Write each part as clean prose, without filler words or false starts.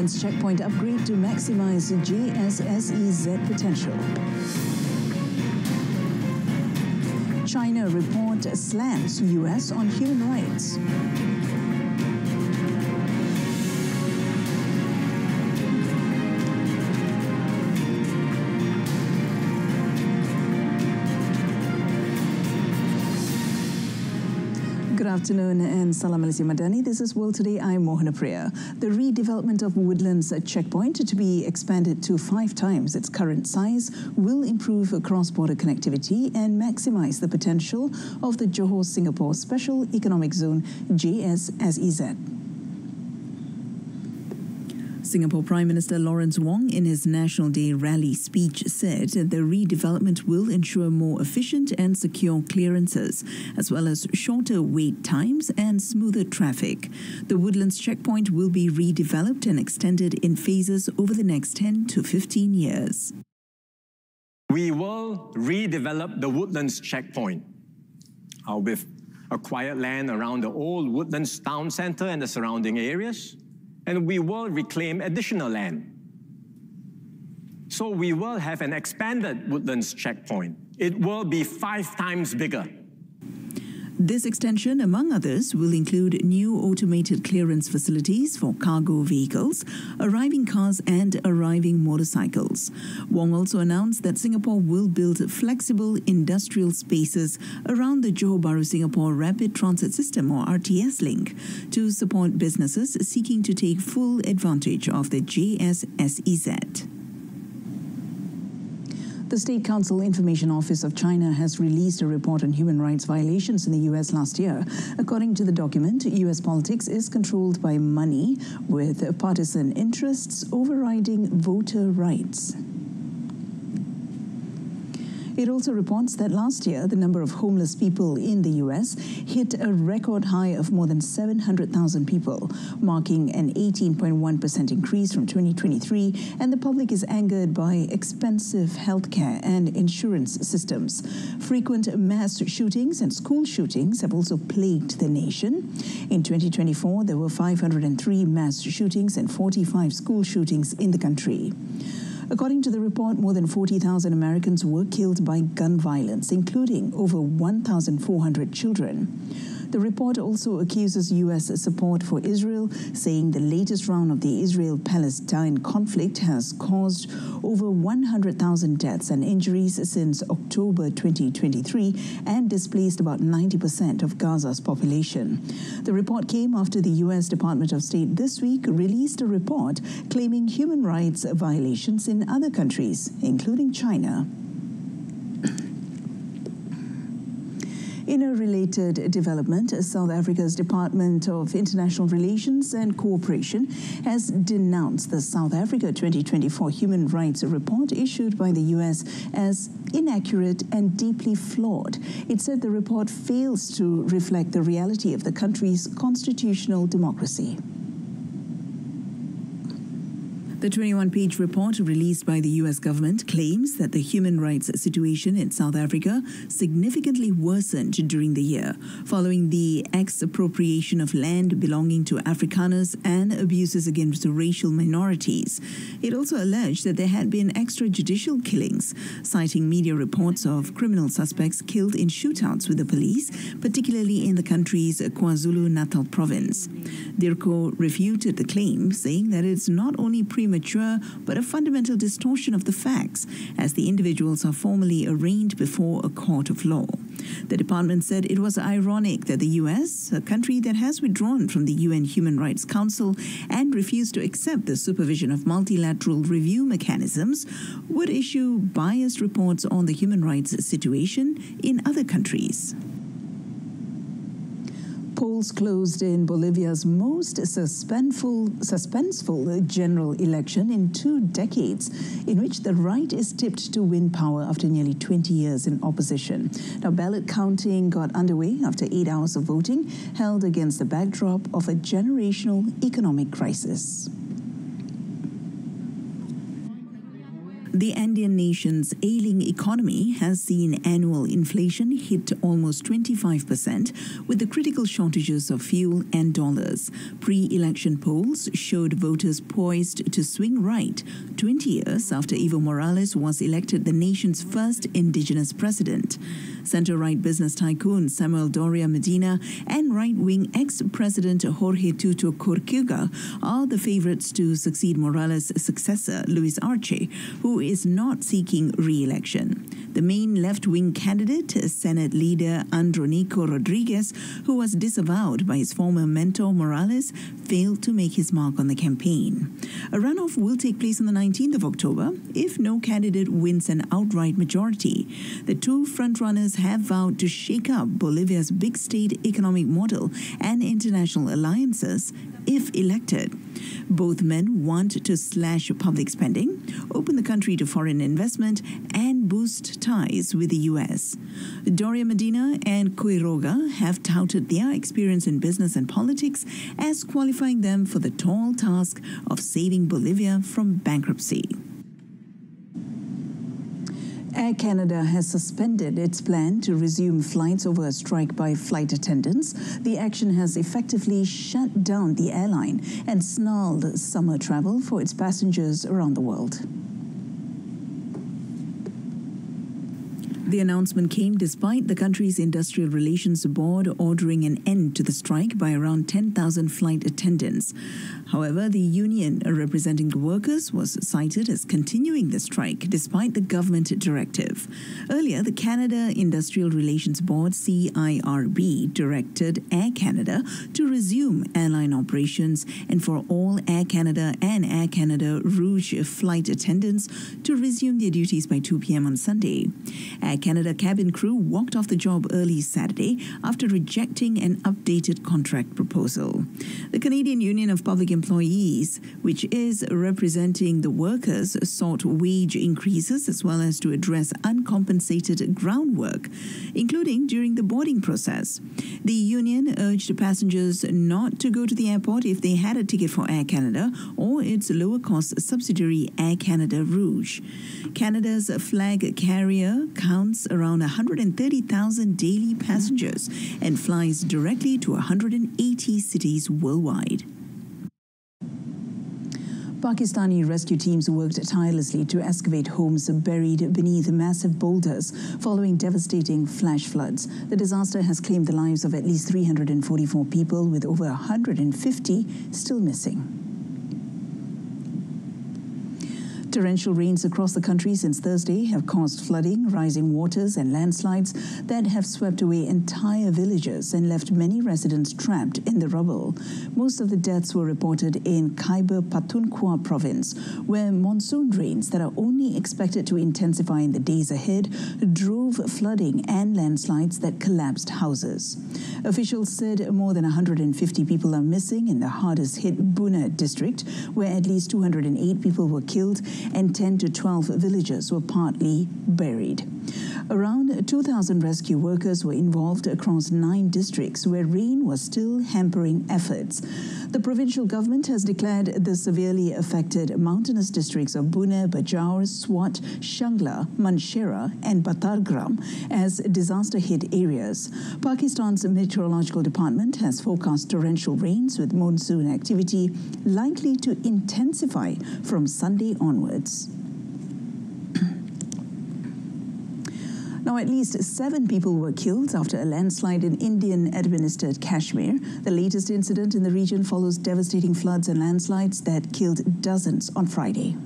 Woodlands checkpoint upgrade to maximize JSSEZ potential. China report slams US on human rights. Good afternoon and Salam Malaysia Madani. This is World Today. I'm Mohana Priya. The redevelopment of Woodlands checkpoint to be expanded to 5 times its current size will improve cross-border connectivity and maximize the potential of the Johor-Singapore Special Economic Zone JSSEZ. Singapore Prime Minister Lawrence Wong in his National Day rally speech said the redevelopment will ensure more efficient and secure clearances, as well as shorter wait times and smoother traffic. The Woodlands checkpoint will be redeveloped and extended in phases over the next 10 to 15 years. We will redevelop the Woodlands checkpoint with acquired land around the old Woodlands town centre and the surrounding areas. And we will reclaim additional land. So we will have an expanded Woodlands checkpoint. It will be 5 times bigger. This extension, among others, will include new automated clearance facilities for cargo vehicles, arriving cars and arriving motorcycles. Wong also announced that Singapore will build flexible industrial spaces around the Johor Bahru Singapore Rapid Transit System, or RTS link, to support businesses seeking to take full advantage of the JSSEZ. The State Council Information Office of China has released a report on human rights violations in the U.S. last year. According to the document, U.S. politics is controlled by money, with partisan interests overriding voter rights. It also reports that last year, the number of homeless people in the U.S. hit a record high of more than 700,000 people, marking an 18.1% increase from 2023, and the public is angered by expensive healthcare and insurance systems. Frequent mass shootings and school shootings have also plagued the nation. In 2024, there were 503 mass shootings and 45 school shootings in the country. According to the report, more than 40,000 Americans were killed by gun violence, including over 1,400 children. The report also accuses U.S. support for Israel, saying the latest round of the Israel-Palestine conflict has caused over 100,000 deaths and injuries since October 2023 and displaced about 90% of Gaza's population. The report came after the U.S. Department of State this week released a report claiming human rights violations in other countries, including China. In a related development, South Africa's Department of International Relations and Cooperation has denounced the South Africa 2024 Human Rights Report issued by the U.S. as inaccurate and deeply flawed. It said the report fails to reflect the reality of the country's constitutional democracy. The 21-page report released by the U.S. government claims that the human rights situation in South Africa significantly worsened during the year, following the expropriation of land belonging to Afrikaners and abuses against racial minorities. It also alleged that there had been extrajudicial killings, citing media reports of criminal suspects killed in shootouts with the police, particularly in the country's KwaZulu-Natal province. DIRCO refuted the claim, saying that it's not only premature but a fundamental distortion of the facts, as the individuals are formally arraigned before a court of law. The department said it was ironic that the U.S., a country that has withdrawn from the UN Human Rights Council and refused to accept the supervision of multilateral review mechanisms, would issue biased reports on the human rights situation in other countries. Polls closed in Bolivia's most suspenseful general election in 2 decades, in which the right is tipped to win power after nearly 20 years in opposition. Now, ballot counting got underway after 8 hours of voting, held against the backdrop of a generational economic crisis. The Andean nation's ailing economy has seen annual inflation hit almost 25%, with the critical shortages of fuel and dollars. Pre-election polls showed voters poised to swing right 20 years after Evo Morales was elected the nation's first indigenous president. Center-right business tycoon Samuel Doria Medina and right-wing ex-president Jorge Tuto Corquega are the favorites to succeed Morales' successor, Luis Arce, who is not seeking re-election. The main left-wing candidate, Senate leader Andronico Rodriguez, who was disavowed by his former mentor Morales, failed to make his mark on the campaign. A runoff will take place on the 19th of October if no candidate wins an outright majority. The two frontrunners have vowed to shake up Bolivia's big state economic model and international alliances if elected. Both men want to slash public spending, open the country to foreign investment, and boost ties with the U.S. Doria Medina and Quiroga have touted their experience in business and politics as qualifying them for the tall task of saving Bolivia from bankruptcy. Air Canada has suspended its plan to resume flights over a strike by flight attendants. The action has effectively shut down the airline and snarled summer travel for its passengers around the world. The announcement came despite the country's Industrial Relations Board ordering an end to the strike by around 10,000 flight attendants. However, the union representing the workers was cited as continuing the strike despite the government directive. Earlier, the Canada Industrial Relations Board, CIRB, directed Air Canada to resume airline operations and for all Air Canada and Air Canada Rouge flight attendants to resume their duties by 2 p.m. on Sunday. Air Canada cabin crew walked off the job early Saturday after rejecting an updated contract proposal. The Canadian Union of Public Employees, which is representing the workers, sought wage increases as well as to address uncompensated groundwork, including during the boarding process. The union urged passengers not to go to the airport if they had a ticket for Air Canada or its lower-cost subsidiary Air Canada Rouge. Canada's flag carrier counts around 130,000 daily passengers and flies directly to 180 cities worldwide. Pakistani rescue teams worked tirelessly to excavate homes buried beneath massive boulders following devastating flash floods. The disaster has claimed the lives of at least 344 people, with over 150 still missing. Torrential rains across the country since Thursday have caused flooding, rising waters and landslides that have swept away entire villages and left many residents trapped in the rubble. Most of the deaths were reported in Khyber Pakhtunkhwa province, where monsoon rains that are only expected to intensify in the days ahead drove flooding and landslides that collapsed houses. Officials said more than 150 people are missing in the hardest hit Buna district, where at least 208 people were killed and 10 to 12 villages were partly buried. Around 2,000 rescue workers were involved across 9 districts where rain was still hampering efforts. The provincial government has declared the severely affected mountainous districts of Buna, Bajaur, Swat, Shangla, Manshera and Batargram as disaster-hit areas. Pakistan's Meteorological Department has forecast torrential rains with monsoon activity likely to intensify from Sunday onwards. Now, at least 7 people were killed after a landslide in Indian-administered Kashmir. The latest incident in the region follows devastating floods and landslides that killed dozens on Friday.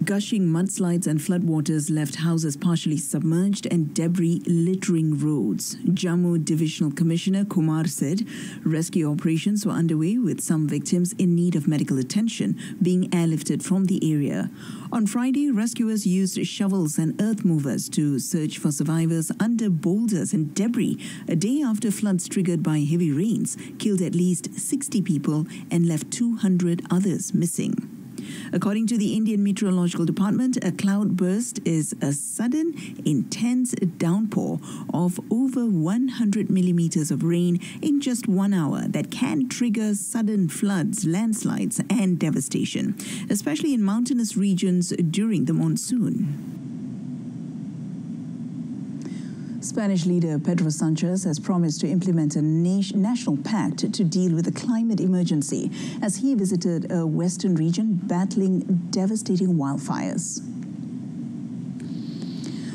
Gushing mudslides and floodwaters left houses partially submerged and debris littering roads. Jammu Divisional Commissioner Kumar said rescue operations were underway with some victims in need of medical attention being airlifted from the area. On Friday, rescuers used shovels and earth movers to search for survivors under boulders and debris a day after floods triggered by heavy rains killed at least 60 people and left 200 others missing. According to the Indian Meteorological Department, a cloud burst is a sudden, intense downpour of over 100 millimeters of rain in just 1 hour that can trigger sudden floods, landslides, and devastation, especially in mountainous regions during the monsoon. Spanish leader Pedro Sanchez has promised to implement a national pact to deal with the climate emergency as he visited a western region battling devastating wildfires.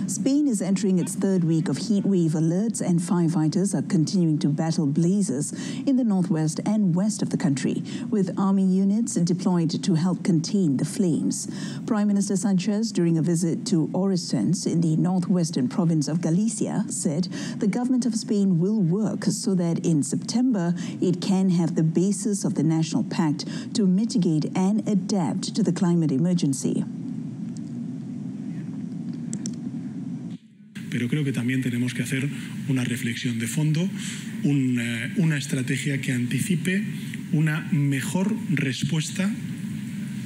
Spain is entering its third week of heat wave alerts, and firefighters are continuing to battle blazes in the northwest and west of the country, with army units deployed to help contain the flames. Prime Minister Sanchez, during a visit to Orense in the northwestern province of Galicia, said the government of Spain will work so that in September it can have the basis of the national pact to mitigate and adapt to the climate emergency. Pero creo que también tenemos que hacer una reflexión de fondo, una estrategia que anticipe una mejor respuesta,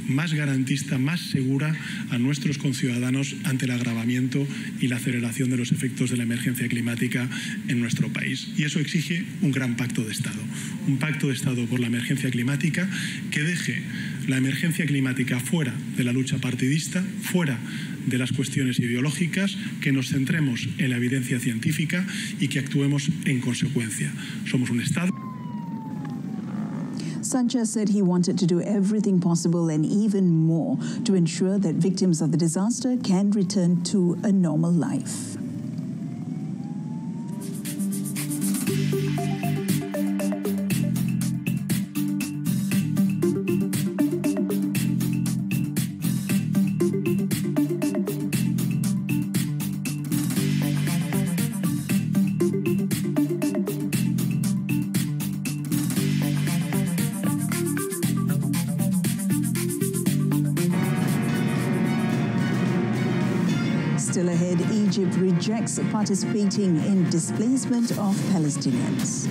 más garantista, más segura a nuestros conciudadanos ante el agravamiento y la aceleración de los efectos de la emergencia climática en nuestro país. Y eso exige un gran pacto de Estado. Un pacto de Estado por la emergencia climática que deje la emergencia climática fuera de la lucha partidista, fuera de las cuestiones ideológicas, que nos centremos en la evidencia científica y que actuemos en consecuencia. Somos un Estado. Sanchez said he wanted to do everything possible and even more to ensure that victims of the disaster can return to a normal life. Still ahead, Egypt rejects participating in displacement of Palestinians.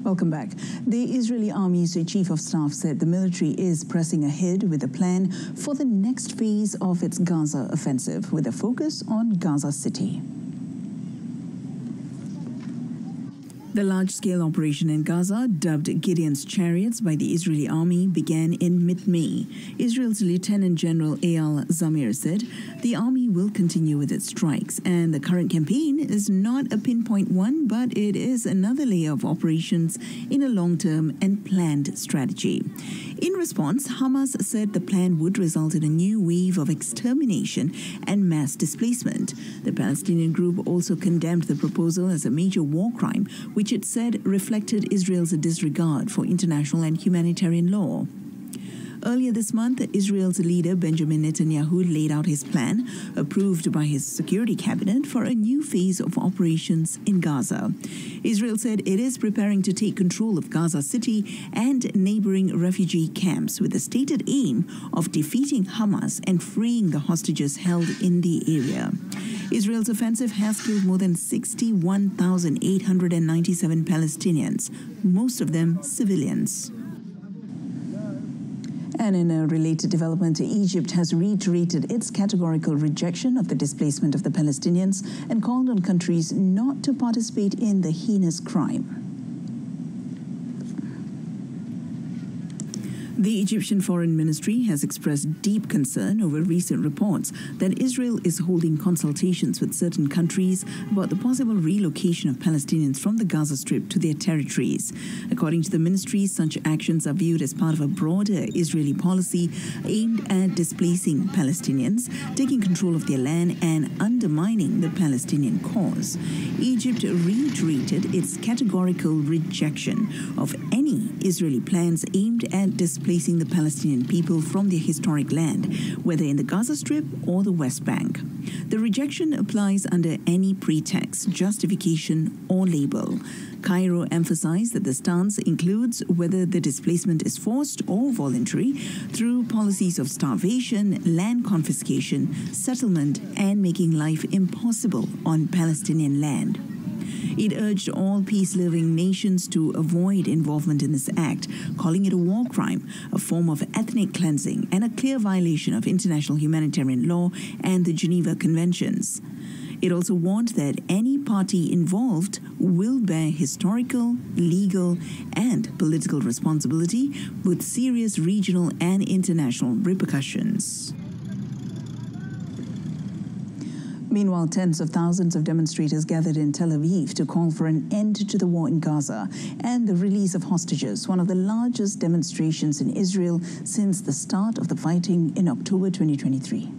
Welcome back. The Israeli Army's Chief of Staff said the military is pressing ahead with a plan for the next phase of its Gaza offensive, with a focus on Gaza City. The large-scale operation in Gaza, dubbed Gideon's Chariots by the Israeli army, began in mid-May. Israel's Lieutenant General Eyal Zamir said the army will continue with its strikes, and the current campaign is not a pinpoint one, but it is another layer of operations in a long-term and planned strategy. In response, Hamas said the plan would result in a new wave of extermination and mass displacement. The Palestinian group also condemned the proposal as a major war crime, which it said reflected Israel's disregard for international and humanitarian law. Earlier this month, Israel's leader Benjamin Netanyahu laid out his plan, approved by his security cabinet, for a new phase of operations in Gaza. Israel said it is preparing to take control of Gaza City and neighboring refugee camps with the stated aim of defeating Hamas and freeing the hostages held in the area. Israel's offensive has killed more than 61,897 Palestinians, most of them civilians. And in a related development, Egypt has reiterated its categorical rejection of the displacement of the Palestinians and called on countries not to participate in the heinous crime. The Egyptian Foreign Ministry has expressed deep concern over recent reports that Israel is holding consultations with certain countries about the possible relocation of Palestinians from the Gaza Strip to their territories. According to the ministry, such actions are viewed as part of a broader Israeli policy aimed at displacing Palestinians, taking control of their land, and undermining the Palestinian cause. Egypt reiterated its categorical rejection of any Israeli plans aimed at displacing the Palestinian people from their historic land, whether in the Gaza Strip or the West Bank. The rejection applies under any pretext, justification, or label. Cairo emphasized that the stance includes whether the displacement is forced or voluntary through policies of starvation, land confiscation, settlement, and making life impossible on Palestinian land. It urged all peace-loving nations to avoid involvement in this act, calling it a war crime, a form of ethnic cleansing, and a clear violation of international humanitarian law and the Geneva Conventions. It also warned that any party involved will bear historical, legal, and political responsibility with serious regional and international repercussions. Meanwhile, tens of thousands of demonstrators gathered in Tel Aviv to call for an end to the war in Gaza and the release of hostages, one of the largest demonstrations in Israel since the start of the fighting in October 2023.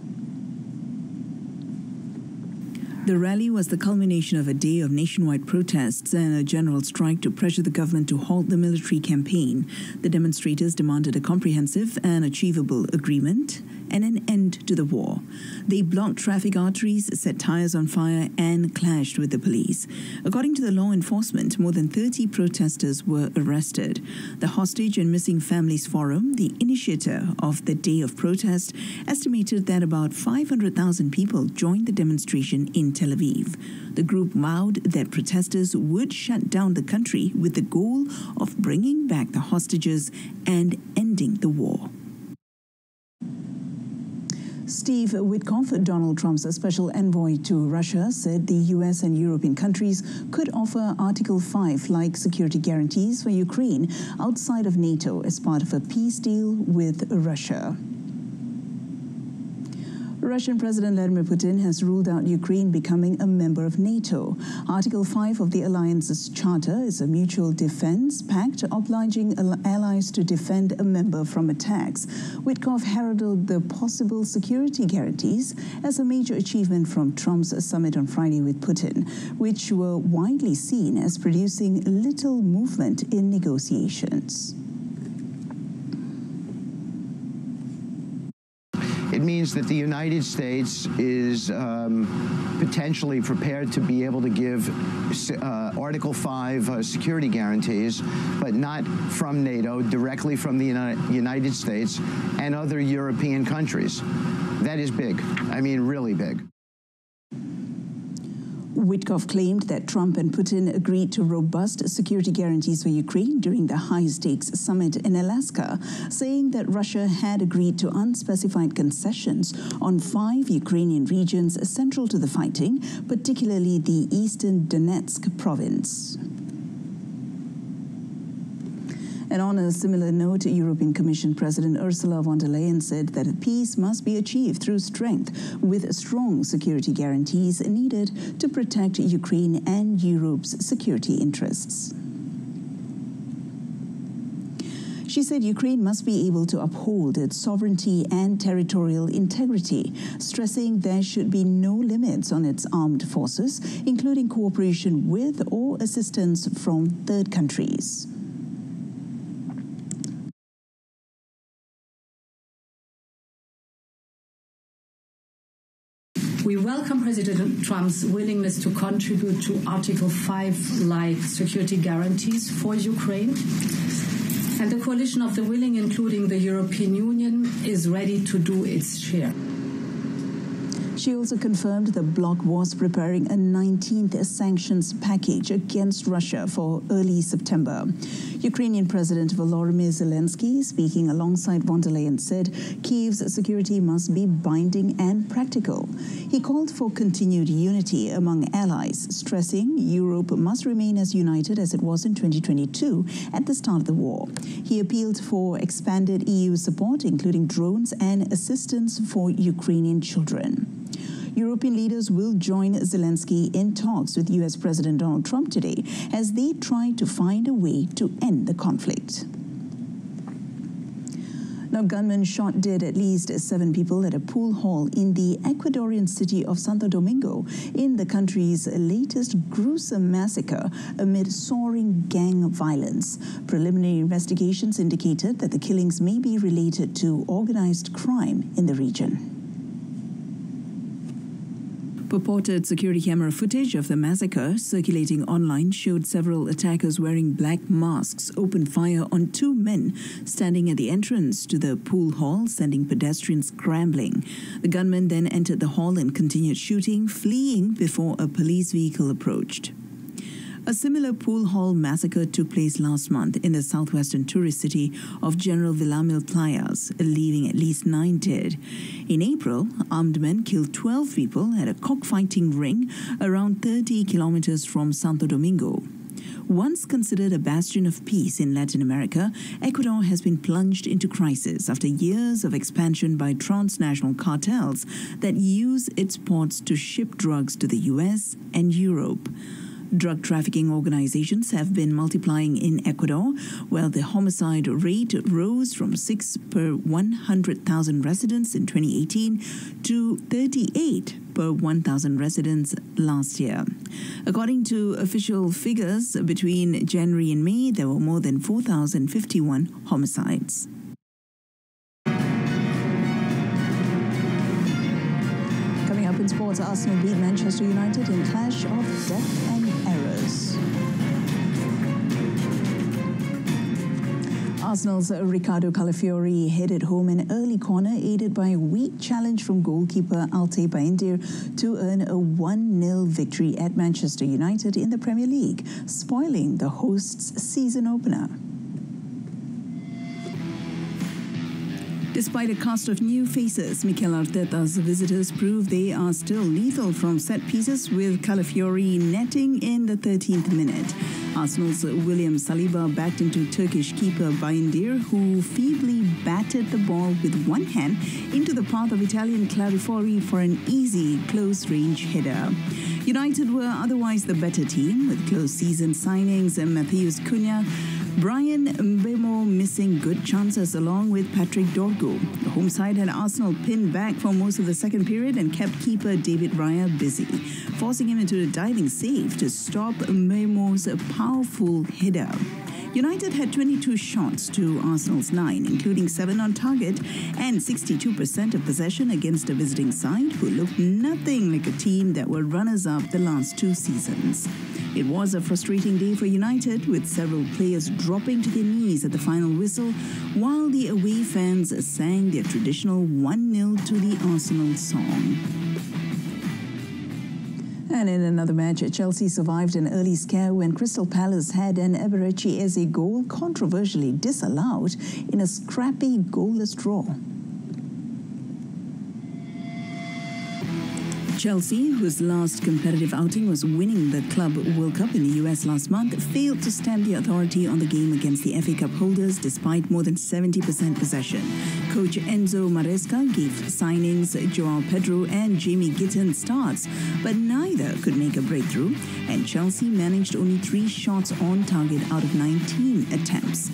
The rally was the culmination of a day of nationwide protests and a general strike to pressure the government to halt the military campaign. The demonstrators demanded a comprehensive and achievable agreement and an end to the war. They blocked traffic arteries, set tires on fire, and clashed with the police. According to the law enforcement, more than 30 protesters were arrested. The Hostage and Missing Families Forum, the initiator of the day of protest, estimated that about 500,000 people joined the demonstration in Tel Aviv. The group vowed that protesters would shut down the country with the goal of bringing back the hostages and ending the war. Steve Witkoff, Donald Trump's special envoy to Russia, said the U.S. and European countries could offer Article 5-like security guarantees for Ukraine outside of NATO as part of a peace deal with Russia. Russian President Vladimir Putin has ruled out Ukraine becoming a member of NATO. Article 5 of the alliance's charter is a mutual defense pact obliging allies to defend a member from attacks. Witkoff heralded the possible security guarantees as a major achievement from Trump's summit on Friday with Putin, which were widely seen as producing little movement in negotiations. It means that the United States is potentially prepared to be able to give Article 5 security guarantees, but not from NATO, directly from the United States and other European countries. That is big. I mean, really big. Witkoff claimed that Trump and Putin agreed to robust security guarantees for Ukraine during the high-stakes summit in Alaska, saying that Russia had agreed to unspecified concessions on 5 Ukrainian regions central to the fighting, particularly the eastern Donetsk province. And on a similar note, European Commission President Ursula von der Leyen said that peace must be achieved through strength, with strong security guarantees needed to protect Ukraine and Europe's security interests. She said Ukraine must be able to uphold its sovereignty and territorial integrity, stressing there should be no limits on its armed forces, including cooperation with or assistance from third countries. We welcome President Trump's willingness to contribute to Article 5-like security guarantees for Ukraine. And the coalition of the willing, including the European Union, is ready to do its share. She also confirmed the bloc was preparing a 19th sanctions package against Russia for early September. Ukrainian President Volodymyr Zelensky, speaking alongside von der Leyen, said Kyiv's security must be binding and practical. He called for continued unity among allies, stressing Europe must remain as united as it was in 2022 at the start of the war. He appealed for expanded EU support, including drones and assistance for Ukrainian children. European leaders will join Zelensky in talks with U.S. President Donald Trump today as they try to find a way to end the conflict. Now, gunmen shot dead at least 7 people at a pool hall in the Ecuadorian city of Santo Domingo in the country's latest gruesome massacre amid soaring gang violence. Preliminary investigations indicated that the killings may be related to organized crime in the region. Purported security camera footage of the massacre circulating online showed several attackers wearing black masks open fire on 2 men standing at the entrance to the pool hall, sending pedestrians scrambling. The gunmen then entered the hall and continued shooting, fleeing before a police vehicle approached. A similar pool hall massacre took place last month in the southwestern tourist city of General Villamil Playas, leaving at least 9 dead. In April, armed men killed 12 people at a cockfighting ring around 30 kilometers from Santo Domingo. Once considered a bastion of peace in Latin America, Ecuador has been plunged into crisis after years of expansion by transnational cartels that use its ports to ship drugs to the US and Europe. Drug trafficking organizations have been multiplying in Ecuador, while the homicide rate rose from 6 per 100,000 residents in 2018 to 38 per 1,000 residents last year. According to official figures, between January and May, there were more than 4,051 homicides. Coming up in sports, Arsenal beat Manchester United in clash of death and errors. Arsenal's Ricardo Calafiori headed home an early corner aided by a weak challenge from goalkeeper Altay Bayindir to earn a 1-0 victory at Manchester United in the Premier League, spoiling the hosts' season opener. Despite a cast of new faces, Mikel Arteta's visitors prove they are still lethal from set pieces, with Calafiori netting in the 13th minute. Arsenal's William Saliba backed into Turkish keeper Bayindir, who feebly batted the ball with one hand into the path of Italian Calafiori for an easy close-range header. United were otherwise the better team, with close season signings and Matheus Cunha, Brian Mbeumo missing good chances along with Patrick Dorgu. The home side had Arsenal pinned back for most of the second period and kept keeper David Raya busy, forcing him into a diving save to stop Mbeumo's powerful header. United had 22 shots to Arsenal's 9, including 7 on target and 62% of possession against a visiting side who looked nothing like a team that were runners-up the last 2 seasons. It was a frustrating day for United, with several players dropping to their knees at the final whistle, while the away fans sang their traditional 1-0 to the Arsenal song. And in another match, Chelsea survived an early scare when Crystal Palace had an Eberechi Eze goal controversially disallowed in a scrappy goalless draw. Chelsea, whose last competitive outing was winning the Club World Cup in the US last month, failed to stamp the authority on the game against the FA Cup holders despite more than 70% possession. Coach Enzo Maresca gave signings Joao Pedro and Jamie Gitton starts, but neither could make a breakthrough, and Chelsea managed only 3 shots on target out of 19 attempts.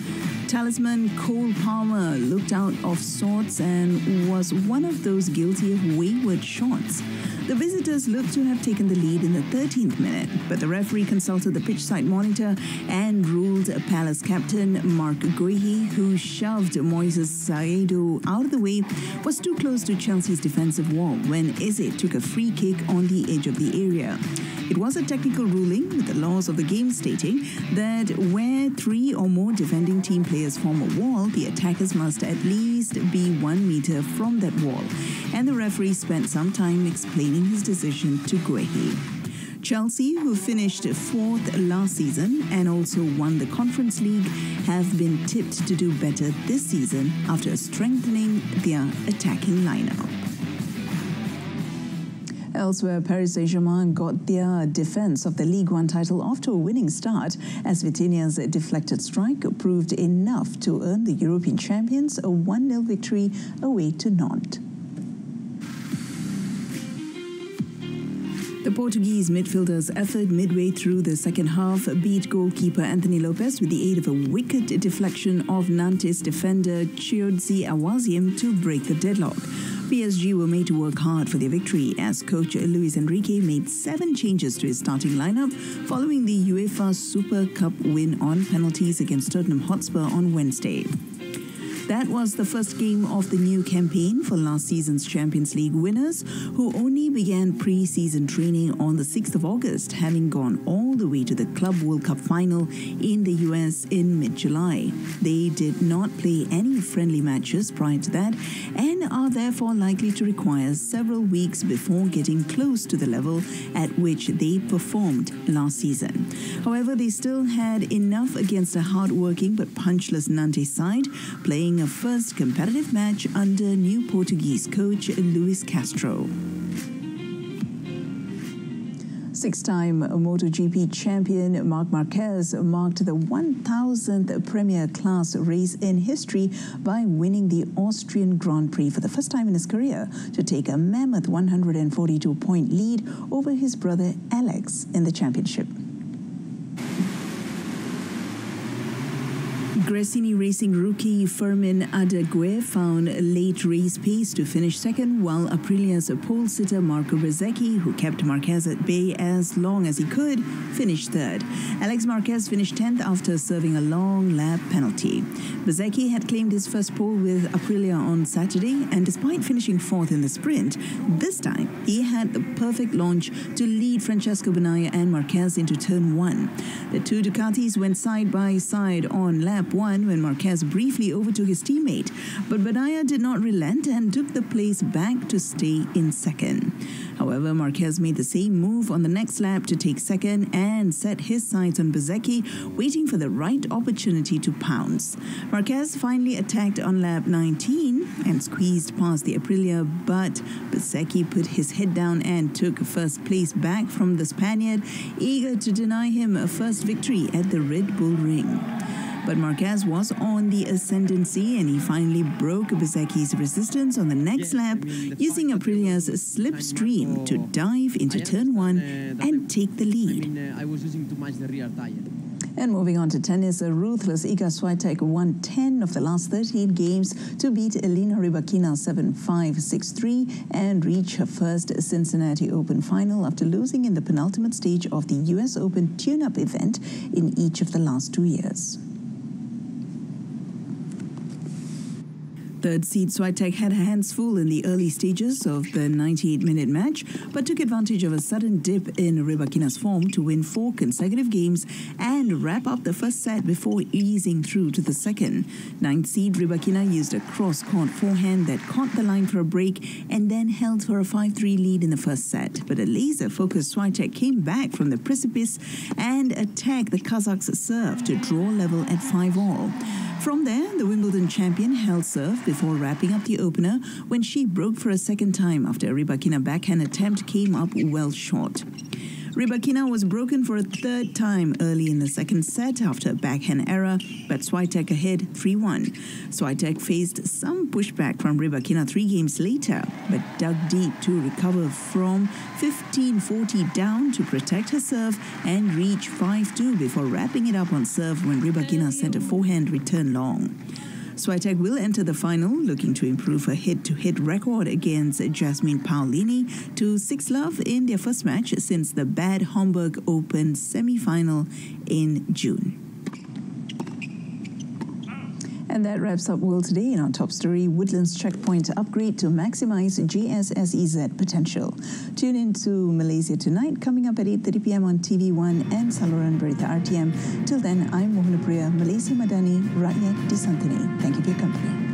Talisman Cole Palmer looked out of sorts and was one of those guilty of wayward shots. The visitors looked to have taken the lead in the 13th minute, but the referee consulted the pitchside monitor and ruled Palace captain Mark Guehi, who shoved Moises Saido out of the way, was too close to Chelsea's defensive wall when Eze took a free kick on the edge of the area. It was a technical ruling, with the laws of the game stating that where 3 or more defending team players form a wall, the attackers must at least be 1 meter from that wall, and the referee spent some time explaining his decision to Guehi. Chelsea, who finished 4th last season and also won the Conference League, have been tipped to do better this season after strengthening their attacking lineup. Elsewhere, Paris Saint-Germain got their defense of the Ligue 1 title off to a winning start as Vitinha's deflected strike proved enough to earn the European champions a 1-0 victory away to Nantes. The Portuguese midfielder's effort midway through the second half beat goalkeeper Anthony Lopez with the aid of a wicked deflection of Nantes defender Chiodzi Awaziem to break the deadlock. PSG were made to work hard for their victory as coach Luis Enrique made 7 changes to his starting lineup following the UEFA Super Cup win on penalties against Tottenham Hotspur on Wednesday. That was the first game of the new campaign for last season's Champions League winners, who only began pre-season training on the 6th of August, having gone all the way to the Club World Cup final in the US in mid-July. They did not play any friendly matches prior to that and are therefore likely to require several weeks before getting close to the level at which they performed last season. However, they still had enough against a hard-working but punchless Nantes side, playing a first competitive match under new Portuguese coach Luis Castro. 6-time MotoGP champion Marc Marquez marked the 1,000th Premier Class race in history by winning the Austrian Grand Prix for the first time in his career to take a mammoth 142-point lead over his brother Alex in the championship. Gresini Racing rookie Fermin Adegué found late race pace to finish second, while Aprilia's pole sitter Marco Bezzecchi, who kept Marquez at bay as long as he could, finished third. Alex Marquez finished 10th after serving a long lap penalty. Bezzecchi had claimed his first pole with Aprilia on Saturday, and despite finishing 4th in the sprint, this time he had the perfect launch to lead Francesco Bagnaia and Marquez into turn 1. The two Ducatis went side by side on lap 1 when Marquez briefly overtook his teammate, but Bagnaia did not relent and took the place back to stay in second. However, Marquez made the same move on the next lap to take second and set his sights on Bezzecchi, waiting for the right opportunity to pounce. Marquez finally attacked on lap 19 and squeezed past the Aprilia, but Bezzecchi put his head down and took first place back from the Spaniard, eager to deny him a first victory at the Red Bull Ring. But Marquez was on the ascendancy and he finally broke Bezzecchi's resistance on the next lap, using Aprilia's slipstream to dive into turn 1 and take the lead. I was using too much the rear tire. And moving on to tennis, a ruthless Iga Swiatek won 10 of the last 13 games to beat Elina Rybakina 7-5, 6-3 and reach her first Cincinnati Open final after losing in the penultimate stage of the US Open tune-up event in each of the last 2 years. Third seed Swiatek had her hands full in the early stages of the 98-minute match, but took advantage of a sudden dip in Rybakina's form to win 4 consecutive games and wrap up the first set before easing through to the second. Ninth seed Rybakina used a cross-court forehand that caught the line for a break and then held for a 5-3 lead in the first set. But a laser-focused Swiatek came back from the precipice and attacked the Kazakh's serve to draw level at 5-all. From there, the Wimbledon champion held serve before wrapping up the opener when she broke for a second time after a Rybakina backhand attempt came up well short. Rybakina was broken for a third time early in the second set after a backhand error, but Swiatek ahead 3-1. Swiatek faced some pushback from Rybakina 3 games later, but dug deep to recover from 15-40 down to protect her serve and reach 5-2 before wrapping it up on serve when Rybakina sent a forehand return long. Swiatek will enter the final, looking to improve her hit-to-hit record against Jasmine Paolini to 6-love in their first match since the Bad Homburg Open semi-final in June. And that wraps up World Today in our top story, Woodlands checkpoint upgrade to maximize JSSEZ potential. Tune in to Malaysia Tonight, coming up at 8:30 p.m. on TV1 and Saluran Berita RTM. Till then, I'm Mohanapriya, Malaysia Madani, Rakyat, Disantuni. Thank you for your company.